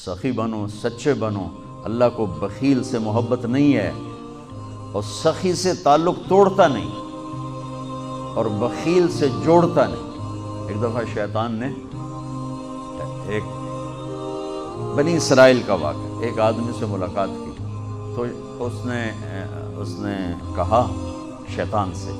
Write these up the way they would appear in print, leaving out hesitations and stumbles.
سخی بنو، سچے بنو۔ اللہ کو بخیل سے محبت نہیں ہے، اور سخی سے تعلق توڑتا نہیں اور بخیل سے جوڑتا نہیں۔ ایک دفعہ شیطان نے ایک بنی اسرائیل کا واقعہ، ایک آدمی سے ملاقات کی، تو اس نے کہا شیطان سے،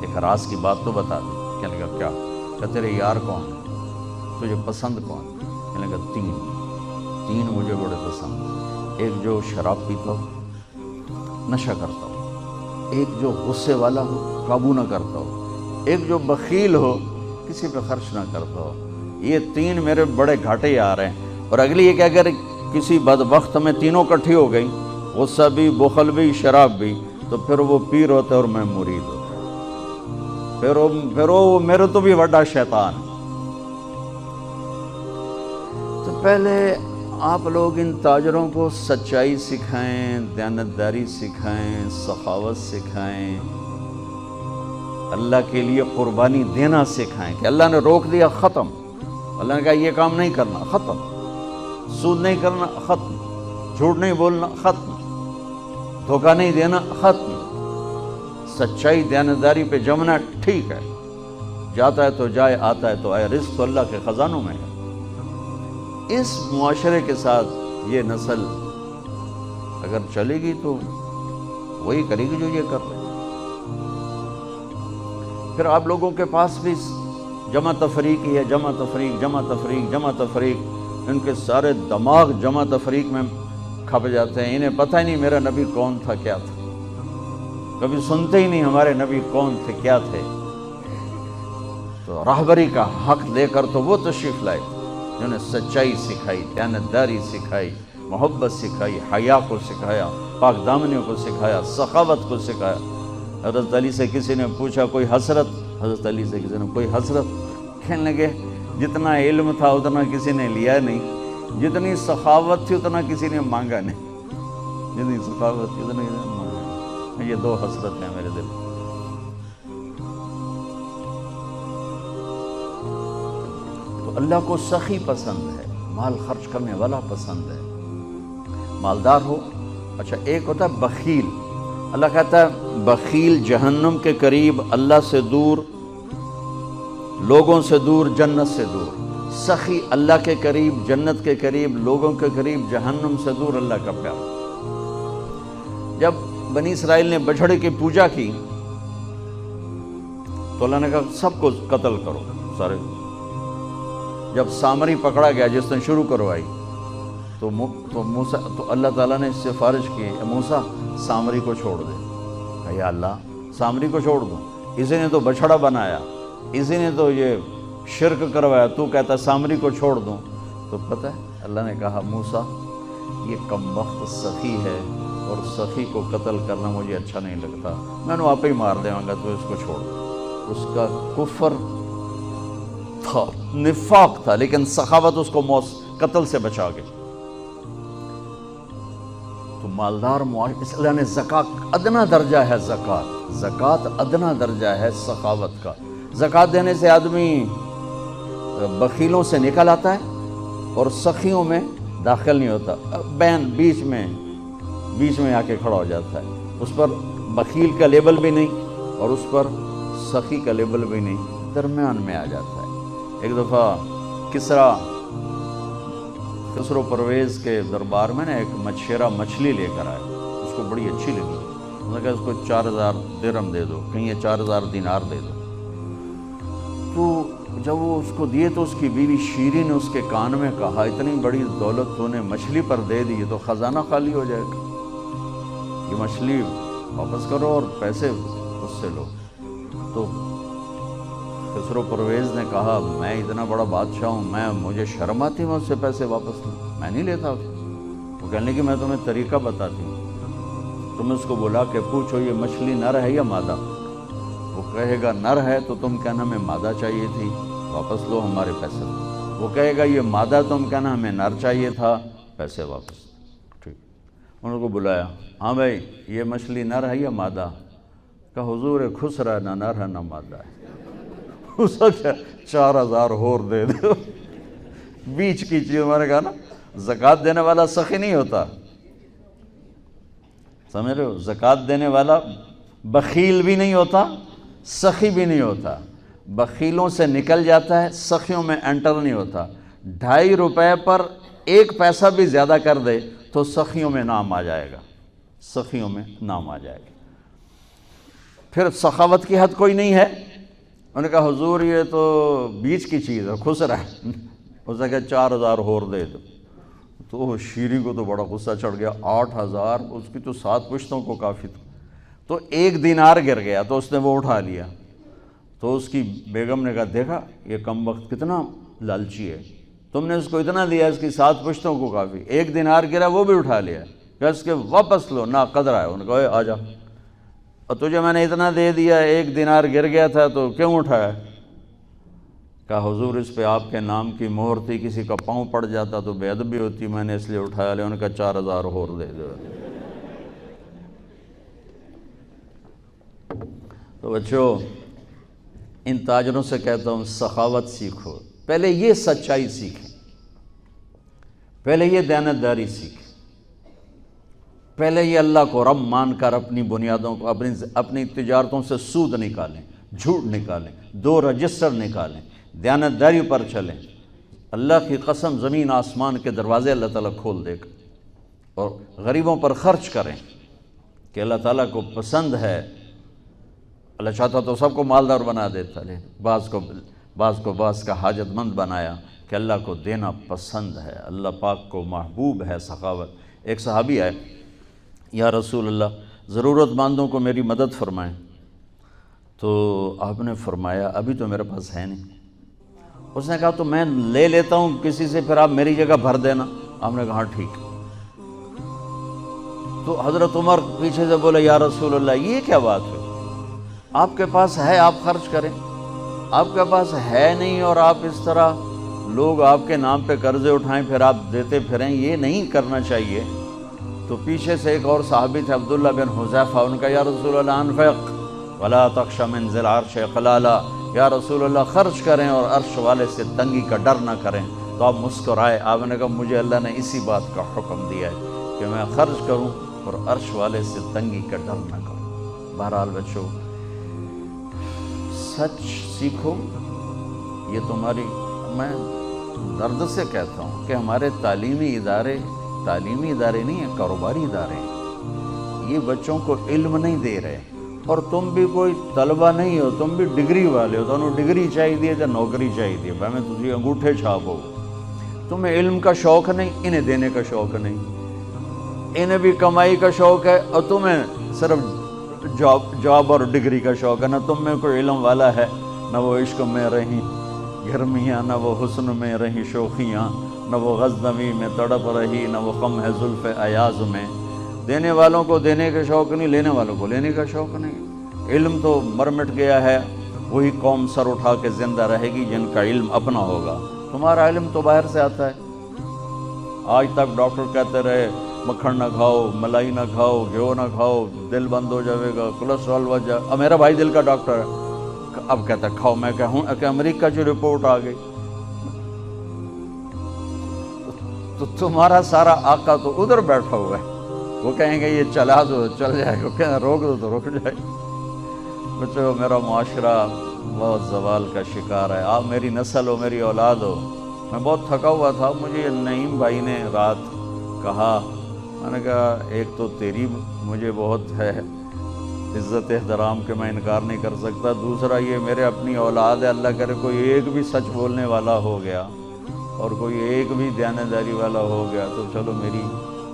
ایک راز کی بات تو بتا دے۔ کہنے لگا کیا؟ کہ تیرے یار کون ہے، تجھے پسند کون؟ کہنے لگا تین مجھے بڑے پسند ہیں۔ ایک جو شراب پیتا ہو، نشہ کرتا ہو، ایک جو غصے والا ہو، قابو نہ کرتا ہو، ایک جو بخیل ہو، کسی پہ خرچ نہ کرتا ہو۔ یہ تین میرے بڑے گھاٹے یار ہیں۔ اور اگلی یہ کہ اگر کسی بدبخت میں تینوں کٹھی ہو گئی، غصہ بھی، بخل بھی، شراب بھی، تو پھر وہ پیر ہوتا ہے اور میں مرید ہوتا ہے، پھر وہ میرے تو بھی بڑا شیطان۔ تو پہلے آپ لوگ ان تاجروں کو سچائی سکھائیں، دیانتداری سکھائیں، سخاوت سکھائیں، اللہ کے لیے قربانی دینا سکھائیں کہ اللہ نے روک دیا، ختم۔ اللہ نے کہا یہ کام نہیں کرنا، ختم۔ سود نہیں کرنا، ختم۔ جھوٹ نہیں بولنا، ختم۔ دھوکہ نہیں دینا، ختم۔ سچائی دیانتداری پہ جمنا ٹھیک ہے، جاتا ہے تو جائے، آتا ہے تو آئے، رزق تو اللہ کے خزانوں میں ہے۔ اس معاشرے کے ساتھ یہ نسل اگر چلے گی تو وہی کرے گی جو یہ کر رہے ہیں۔ پھر آپ لوگوں کے پاس بھی جمع تفریق ہی ہے، جمع تفریق، جمع تفریق، جمع تفریق۔ ان کے سارے دماغ جمع تفریق میں کھپ جاتے ہیں، انہیں پتہ ہی نہیں میرا نبی کون تھا، کیا تھا، کبھی سنتے ہی نہیں ہمارے نبی کون تھے، کیا تھے۔ تو راہبری کا حق دے کر تو وہ تشریف لائے جنہوں نے سچائی سکھائی، دیانتداری سکھائی، محبت سکھائی، حیا کو سکھایا، پاک دامنیوں کو سکھایا، سخاوت کو سکھایا۔ حضرت علی سے کسی نے پوچھا کوئی حسرت، حضرت علی سے کسی نے کوئی حسرت، کہنے لگے جتنا علم تھا اتنا کسی نے لیا نہیں، جتنی سخاوت تھی اتنا کسی نے مانگا نہیں، جتنی سخاوت تھی اتنا کسی نے مانگا نہیں۔ یہ دو حسرت ہیں میرے دل میں۔ تو اللہ کو سخی پسند ہے، مال خرچ کرنے والا پسند ہے، مالدار ہو۔ اچھا ایک ہوتا ہے بخیل، اللہ کہتا ہے بخیل جہنم کے قریب، اللہ سے دور، لوگوں سے دور، جنت سے دور۔ سخی اللہ کے قریب، جنت کے قریب، لوگوں کے قریب، جہنم سے دور، اللہ کا پیار۔ جب بنی اسرائیل نے بچھڑے کی پوجا کی تو اللہ نے کہا سب کو قتل کرو، سارے۔ جب سامری پکڑا گیا جس نے شروع کروائی تو موسیٰ، تو اللہ تعالیٰ نے سفارش کی، موسیٰ سامری کو چھوڑ دے۔ کہا یا اللہ سامری کو چھوڑ دوں؟ اسی نے تو بچھڑا بنایا، اسی نے تو یہ شرک کروایا، تو کہتا سامری کو چھوڑ دوں؟ تو پتہ ہے اللہ نے کہا موسیٰ یہ کم وقت سخی ہے اور سخی کو قتل کرنا مجھے اچھا نہیں لگتا، میں نے آپ ہی مار دے گا، تو اس کو چھوڑ دو۔ اس کا کفر تھا، نفاق تھا، لیکن سخاوت اس کو قتل سے بچا گئی۔ تو مالدار اس اللہ نے زکوٰۃ ادنا درجہ ہے، زکوٰۃ ادنا درجہ ہے سخاوت کا۔ زکوٰۃ دینے سے آدمی بخیلوں سے نکل آتا ہے اور سخیوں میں داخل نہیں ہوتا، بیچ میں آ کے کھڑا ہو جاتا ہے۔ اس پر بخیل کا لیبل بھی نہیں اور اس پر سخی کا لیبل بھی نہیں، درمیان میں آ جاتا ہے۔ ایک دفعہ خسرو پرویز کے دربار میں ایک مچھیرا مچھلی لے کر آئے، اس کو بڑی اچھی لگی، انہوں نے کہا اس کو 4000 درہم دے دو، کہیں یہ 4000 دینار دے دو۔ تو جب وہ اس کو دیے تو اس کی بیوی شیری نے اس کے کان میں کہا اتنی بڑی دولت تو نے مچھلی پر دے دی تو خزانہ خالی ہو جائے گا، یہ مچھلی واپس کرو اور پیسے اس سے لو۔ تو خسرو پرویز نے کہا میں اتنا بڑا بادشاہ ہوں، مجھے شرم آتی میں اس سے پیسے واپس لوں، میں نہیں لیتا۔ وہ کہنے لگی میں تمہیں طریقہ بتاتی ہوں، تم اس کو بلا کے پوچھو یہ مچھلی نر ہے یا مادہ، وہ کہے گا نر ہے تو تم کہنا ہمیں مادہ چاہیے تھی، واپس لو ہمارے پیسے۔ وہ کہے گا یہ مادہ، تم کہنا ہمیں نر چاہیے تھا، پیسے واپس۔ ٹھیک، انہوں کو بلایا، ہاں بھائی یہ مچھلی نر ہے یا مادہ؟ کہا حضور خسرا نہ نر ہے نہ مادہ ہے۔ اس کو کیا 4000 اور دے دو، بیچ کی چیز، میں نے کہا نا زکوٰۃ دینے والا سخی نہیں ہوتا، سمجھ رہے ہو؟ زکوٰۃ دینے والا بخیل بھی نہیں ہوتا، سخی بھی نہیں ہوتا، بخیلوں سے نکل جاتا ہے، سخیوں میں انٹر نہیں ہوتا۔ 2.5 روپے پر 1 پیسہ بھی زیادہ کر دے تو سخیوں میں نام آ جائے گا، سخیوں میں نام آ جائے گا۔ پھر سخاوت کی حد کوئی نہیں ہے۔ انہوں نے کہا حضور یہ تو بیچ کی چیز ہے، خسرا ہے۔ اس نے کہا 4,000 اور دے دو۔ تو شیری کو تو بڑا غصہ چڑھ گیا، 8,000 اس کی تو 7 پشتوں کو کافی تھا۔ تو 1 دینار گر گیا تو اس نے وہ اٹھا لیا۔ تو اس کی بیگم نے کہا دیکھا یہ کم وقت کتنا لالچی ہے، تم نے اس کو اتنا دیا، اس کی 7 پشتوں کو کافی، 1 دینار گرا وہ بھی اٹھا لیا، کہ اس کے واپس لو، نا قدر ہے۔ انہوں نے کہا آ جا، اور تجھے میں نے اتنا دے دیا، 1 دینار گر گیا تھا تو کیوں اٹھایا؟ کہا حضور اس پہ آپ کے نام کی مہر تھی، کسی کا پاؤں پڑ جاتا تو بے ادبی ہوتی، میں نے اس لیے اٹھایا لیا۔ انہوں نے کہا 4,000 اور دے دو۔ تو بچوں ان تاجروں سے کہتا ہوں سخاوت سیکھو، پہلے یہ سچائی سیکھیں، پہلے یہ دیانتداری سیکھیں، پہلے یہ اللہ کو رب مان کر اپنی بنیادوں کو، اپنی تجارتوں سے سود نکالیں، جھوٹ نکالیں، 2 رجسٹر نکالیں، دیانتداری پر چلیں۔ اللہ کی قسم زمین آسمان کے دروازے اللہ تعالیٰ کھول دے گا۔ اور غریبوں پر خرچ کریں کہ اللہ تعالیٰ کو پسند ہے۔ اللہ چاہتا تو سب کو مالدار بنا دیتا، لیکن بعض کا حاجت مند بنایا کہ اللہ کو دینا پسند ہے، اللہ پاک کو محبوب ہے سخاوت۔ ایک صحابی آئے، یا رسول اللہ ضرورت مندوں کو میری مدد فرمائیں۔ تو آپ نے فرمایا ابھی تو میرے پاس ہے نہیں۔ اس نے کہا تو میں لے لیتا ہوں کسی سے، پھر آپ میری جگہ بھر دینا۔ آپ نے کہا ہاں ٹھیک۔ تو حضرت عمر پیچھے سے بولے یا رسول اللہ یہ کیا بات ہے، آپ کے پاس ہے آپ خرچ کریں، آپ کے پاس ہے نہیں اور آپ اس طرح لوگ آپ کے نام پہ قرضے اٹھائیں پھر آپ دیتے پھریں، یہ نہیں کرنا چاہیے۔ تو پیچھے سے ایک اور صحابی تھے عبداللہ بن حذیفہ، ان کا یا رسول اللہ انفق ولا تخش من ذی العرش خلالا، یا رسول اللہ خرچ کریں اور عرش والے سے تنگی کا ڈر نہ کریں۔ تو آپ مسکرائے، آپ نے کہا مجھے اللہ نے اسی بات کا حکم دیا ہے کہ میں خرچ کروں اور عرش والے سے تنگی کا ڈر نہ کروں۔ بہرحال بچوں سچ سیکھو، یہ تمہاری، میں درد سے کہتا ہوں کہ ہمارے تعلیمی ادارے نہیں ہیں، کاروباری ادارے ہیں، یہ بچوں کو علم نہیں دے رہے۔ اور تم بھی کوئی طلبہ نہیں ہو، تم بھی ڈگری والے ہو، تمہیں ڈگری چاہیے یا نوکری چاہیے، میں تجھے انگوٹھے چھاپ ہو۔ تمہیں علم کا شوق نہیں، انہیں دینے کا شوق نہیں، انہیں بھی کمائی کا شوق ہے اور تمہیں صرف جاب اور ڈگری کا شوق ہے۔ نہ تم میں کوئی علم والا ہے، نہ وہ عشق میں رہیں گرمیاں، نہ وہ حسن میں رہیں شوخیاں، نہ وہ غزنوی میں تڑپ رہی، نہ وہ غم ہے زلف ایاز میں۔ دینے والوں کو دینے کا شوق نہیں، لینے والوں کو لینے کا شوق نہیں۔ علم تو مر مٹ گیا ہے، وہی قوم سر اٹھا کے زندہ رہے گی جن کا علم اپنا ہوگا۔ تمہارا علم تو باہر سے آتا ہے۔ آج تک ڈاکٹر کہتے رہے مکھن نہ کھاؤ، ملائی نہ کھاؤ، گھیو نہ کھاؤ، دل بند ہو جائے گا، کولیسٹرول بڑھ جائے۔ اب میرا بھائی دل کا ڈاکٹر ہے، اب کہتا ہے کھاؤ۔ میں کہوں کہ امریکہ کی رپورٹ آ گئی، تو تمہارا سارا آقا تو ادھر بیٹھا ہوا ہے، وہ کہیں گے یہ چلا دو چل جائے گا، کہیں روک دو تو رک جائے گا۔ بچوں میرا معاشرہ بہت زوال کا شکار ہے، آپ میری نسل ہو، میری اولاد ہو۔ میں بہت تھکا ہوا تھا، مجھے نعیم بھائی نے رات کہا، میں نے کہا ایک تو تیری مجھے بہت ہے عزت احترام کہ میں انکار نہیں کر سکتا، دوسرا یہ میرے اپنی اولاد ہے، اللہ کرے کوئی ایک بھی سچ بولنے والا ہو گیا اور کوئی ایک بھی دیانتداری والا ہو گیا تو چلو میری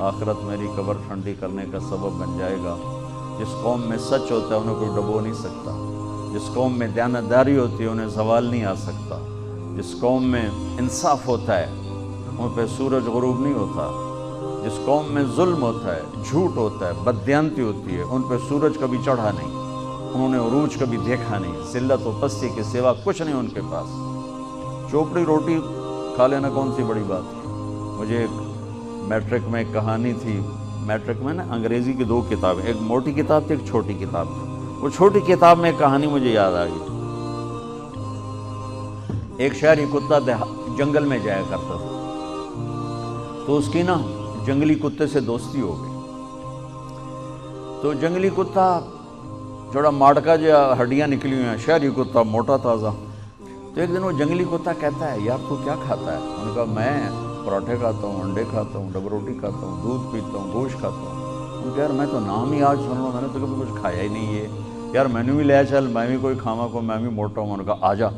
آخرت، میری قبر ٹھنڈی کرنے کا سبب بن جائے گا۔ جس قوم میں سچ ہوتا ہے انہیں کوئی ڈبو نہیں سکتا، جس قوم میں دیانتداری ہوتی ہے انہیں زوال نہیں آ سکتا، جس قوم میں انصاف ہوتا ہے ان پہ سورج غروب نہیں ہوتا، جس قوم میں ظلم ہوتا ہے، جھوٹ ہوتا ہے، بددیانتی ہوتی ہے، ان پہ سورج کبھی چڑھا نہیں، انہوں نے عروج کبھی دیکھا نہیں، ذلت و پستی کے سوا کچھ نہیں ان کے پاس۔ چوپڑی روٹی کھا لینا کون سی بڑی بات ہے۔ مجھے ایک میٹرک میں ایک کہانی تھی، میٹرک میں نا انگریزی کی 2 کتابیں، ایک موٹی کتاب تھی ایک چھوٹی کتاب تھی، وہ چھوٹی کتاب میں ایک کہانی مجھے یاد آ گئی۔ ایک شہری کتا جنگل میں جایا کرتا تھا، تو تو اس کی نا جنگلی کتے سے دوستی ہو گئی. تو جنگلی کتا جوڑا ماڑکا جو ہڈیاں نکلی ہوئی ہیں، شہری کتا موٹا تازہ. تو ایک دن وہ جنگلی کتا کہتا ہے یار تو کیا کھاتا ہے؟ انہوں نے کہا میں پراٹھے کھاتا ہوں، انڈے کھاتا ہوں، ڈبل روٹی کھاتا ہوں، دودھ پیتا ہوں، گوشت کھاتا ہوں. انہوں نے کہا یار میں تو نام ہی آج سن رہا ہوں، میں نے تو کبھی کچھ کھایا ہی نہیں ہے یار، میں نے بھی لے چل، میں بھی کوئی کھاوا کو، میں بھی موٹا ہوں. انہوں نے کہا آ جا.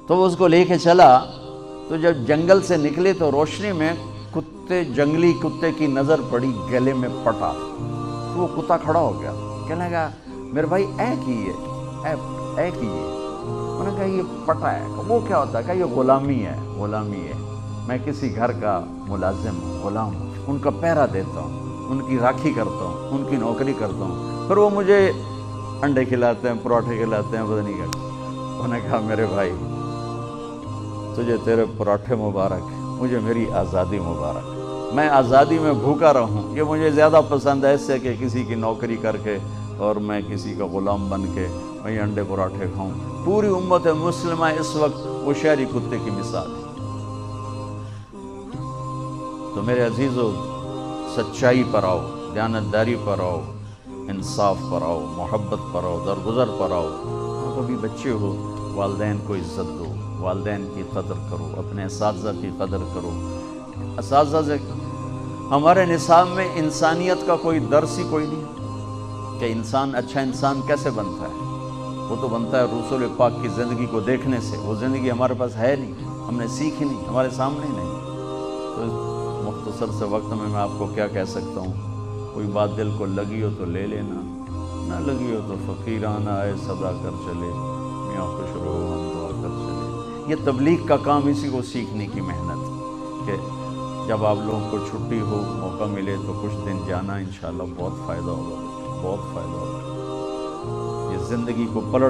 تو وہ اس کو لے کے چلا. تو جب جنگل سے نکلے تو روشنی میں جنگلی کتے کی نظر پڑی گلے میں پٹا. تو وہ کتا کھڑا ہو گیا، کہنے لگا میرے بھائی اے کی ہے، اے کی ہے. انہوں نے کہا یہ پٹا ہے. وہ کیا ہوتا ہے؟ کہ یہ غلامی ہے، غلامی ہے. میں کسی گھر کا ملازم ہوں، غلام ہوں، ان کا پہرا دیتا ہوں، ان کی راکھی کرتا ہوں، ان کی نوکری کرتا ہوں، پھر وہ مجھے انڈے کھلاتے ہیں، پراٹھے کھلاتے ہیں، پتہ نہیں کیا. انہوں نے کہا میرے بھائی تجھے تیرے پراٹھے مبارک، مجھے میری آزادی مبارک. میں آزادی میں بھوکا رہوں یہ مجھے زیادہ پسند ہے اس سے کہ کسی کی نوکری کر کے اور میں کسی کا غلام بن کے میں انڈے پراٹھے کھاؤں. پوری امت مسلمہ اس وقت وہ شہری کتے کی مثال ہے. تو میرے عزیزو، سچائی پر آؤ، دیانتداری پر آؤ، انصاف پر آؤ، محبت پر آؤ، درگزر پر آؤ. آپ ابھی بچے ہو، والدین کو عزت دو، والدین کی قدر کرو، اپنے اساتذہ کی قدر کرو. اساتذہ سے ہمارے نصاب میں انسانیت کا کوئی درس ہی کوئی نہیں کہ انسان اچھا انسان کیسے بنتا ہے. وہ تو بنتا ہے رسول پاک کی زندگی کو دیکھنے سے. وہ زندگی ہمارے پاس ہے نہیں، ہم نے سیکھی نہیں، ہمارے سامنے نہیں. تو مختصر سے وقت میں آپ کو کیا کہہ سکتا ہوں. کوئی بات دل کو لگی ہو تو لے لینا، نہ لگی ہو تو فقیرانہ آئے صدا کر چلے، میاں خوش رہو ہم دعا کر چلے. یہ تبلیغ کا کام اسی کو سیکھنے کی محنت کہ جب آپ لوگوں کو چھٹی ہو، موقع ملے تو کچھ دن جانا، انشاءاللہ بہت فائدہ ہوگا، بہت فائدہ ہوگا. یہ زندگی کو پلٹ